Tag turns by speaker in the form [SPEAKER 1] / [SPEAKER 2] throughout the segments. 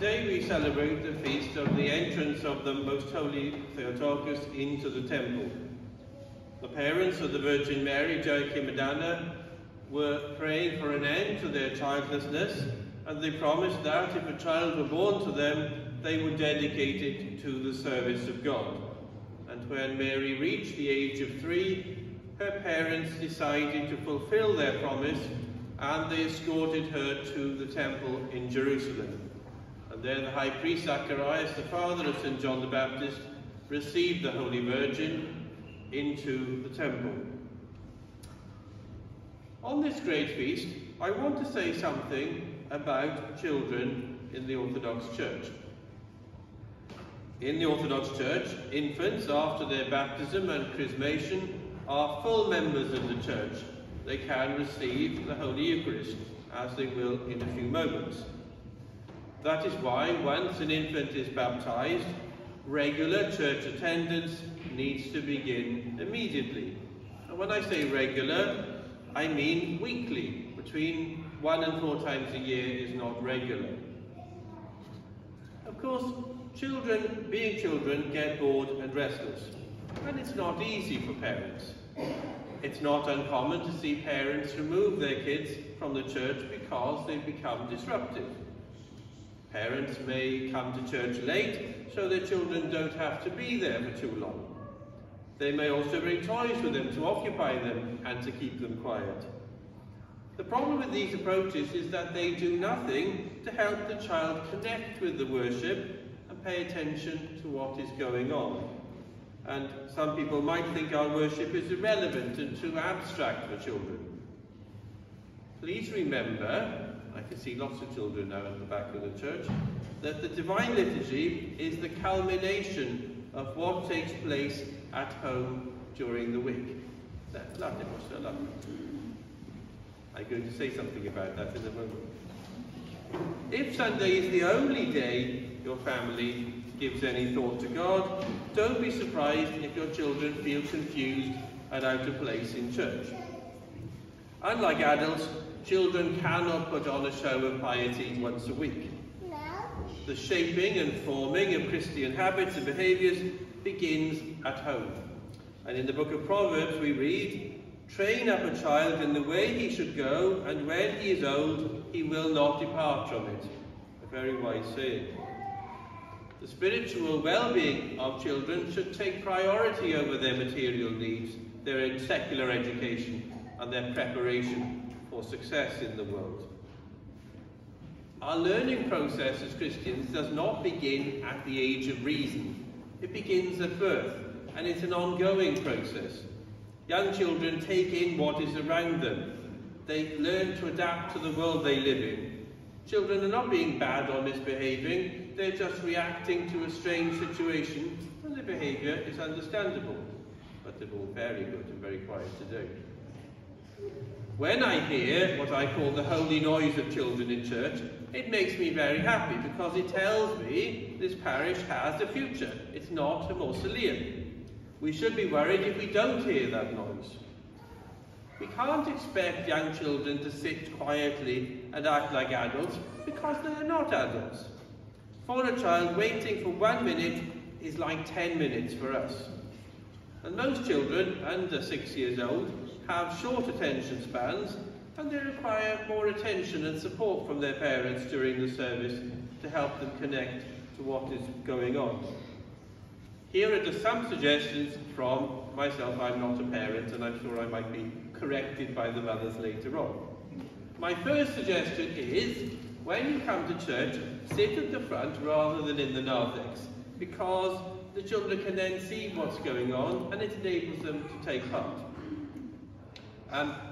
[SPEAKER 1] Today we celebrate the feast of the entrance of the Most Holy Theotokos into the temple. The parents of the Virgin Mary, Joachim and Anna, were praying for an end to their childlessness, and they promised that if a child were born to them, they would dedicate it to the service of God. And when Mary reached the age of 3, her parents decided to fulfill their promise, and they escorted her to the temple in Jerusalem. And there the high priest Zacharias, the father of St. John the Baptist, received the Holy Virgin into the temple. On this great feast, I want to say something about children in the Orthodox Church. In the Orthodox Church, infants, after their baptism and chrismation, are full members of the Church. They can receive the Holy Eucharist, as they will in a few moments. That is why, once an infant is baptized, regular church attendance needs to begin immediately. And when I say regular, I mean weekly. Between 1 and 4 times a year is not regular. Of course, children, being children, get bored and restless. And it's not easy for parents. It's not uncommon to see parents remove their kids from the church because they've become disruptive. Parents may come to church late so their children don't have to be there for too long. They may also bring toys with them to occupy them and to keep them quiet. The problem with these approaches is that they do nothing to help the child connect with the worship and pay attention to what is going on. And some people might think our worship is irrelevant and too abstract for children. Please remember, I can see lots of children now at the back of the church, that the Divine Liturgy is the culmination of what takes place at home during the week. I'm going to say something about that in a moment. If Sunday is the only day your family gives any thought to God, don't be surprised if your children feel confused and out of place in church. Unlike adults, children cannot put on a show of piety once a week. The shaping and forming of Christian habits and behaviours begins at home. And in the book of Proverbs we read, "Train up a child in the way he should go, and when he is old, he will not depart from it." A very wise saying. The spiritual well-being of children should take priority over their material needs, their secular education, and their preparation for success in the world. Our learning process as Christians does not begin at the age of reason. It begins at birth, and it's an ongoing process. Young children take in what is around them. They learn to adapt to the world they live in. Children are not being bad or misbehaving, they're just reacting to a strange situation, and their behaviour is understandable. But they're all very good and very quiet to do. When I hear what I call the holy noise of children in church, it makes me very happy because it tells me this parish has a future. It's not a mausoleum. We should be worried if we don't hear that noise. We can't expect young children to sit quietly and act like adults because they are not adults. For a child, waiting for 1 minute is like 10 minutes for us. And most children under 6 years old have short attention spans, and they require more attention and support from their parents during the service to help them connect to what is going on. Here are just some suggestions from myself. I'm not a parent, and I'm sure I might be corrected by the mothers later on. My first suggestion is, when you come to church, sit at the front rather than in the narthex, because the children can then see what's going on and it enables them to take part.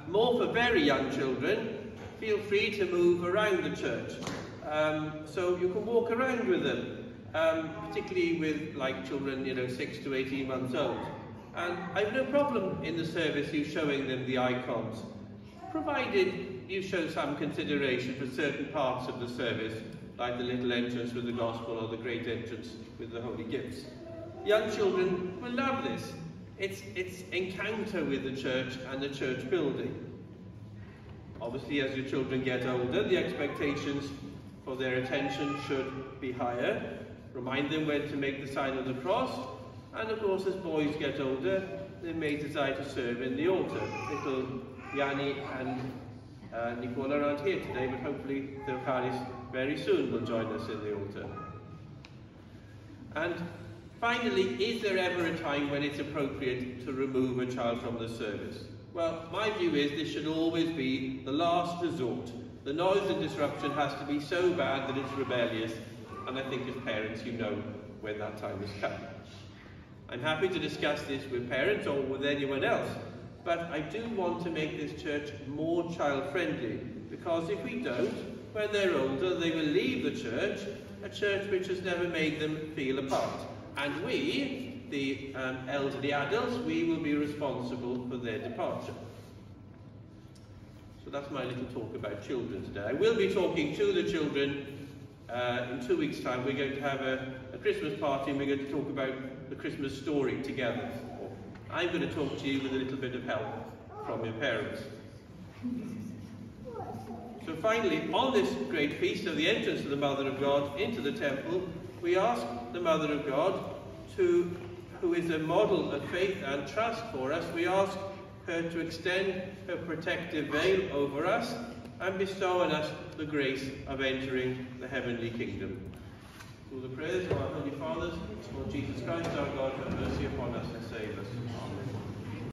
[SPEAKER 1] More for very young children, feel free to move around the church. So you can walk around with them, particularly with children 6 to 18 months old. And I've no problem in the service you showing them the icons, provided you show some consideration for certain parts of the service, like the little entrance with the gospel or the great entrance with the holy gifts. Young children will love this. It's encounter with the church and the church building. Obviously, as your children get older, the expectations for their attention should be higher. Remind them when to make the sign of the cross. And of course, as boys get older, they may desire to serve in the altar. Little Yanni and Nicola aren't here today, but hopefully their parents very soon will join us in the altar. And finally, is there ever a time when it's appropriate to remove a child from the service? Well, my view is this should always be the last resort. The noise and disruption has to be so bad that it's rebellious, and I think as parents you know when that time has come. I'm happy to discuss this with parents or with anyone else, but I do want to make this church more child-friendly, because if we don't, when they're older they will leave the church, a church which has never made them feel apart. And we, the elderly adults, we will be responsible for their departure. So that's my little talk about children today. I will be talking to the children in 2 weeks' time. We're going to have a Christmas party and we're going to talk about the Christmas story together. I'm going to talk to you with a little bit of help from your parents. So finally, on this great feast of the entrance of the Mother of God into the temple, we ask the Mother of God, who is a model of faith and trust for us, we ask her to extend her protective veil over us and bestow on us the grace of entering the heavenly kingdom. Through the prayers of our Holy Fathers, Lord Jesus Christ, our God, have mercy upon us and save us. Amen.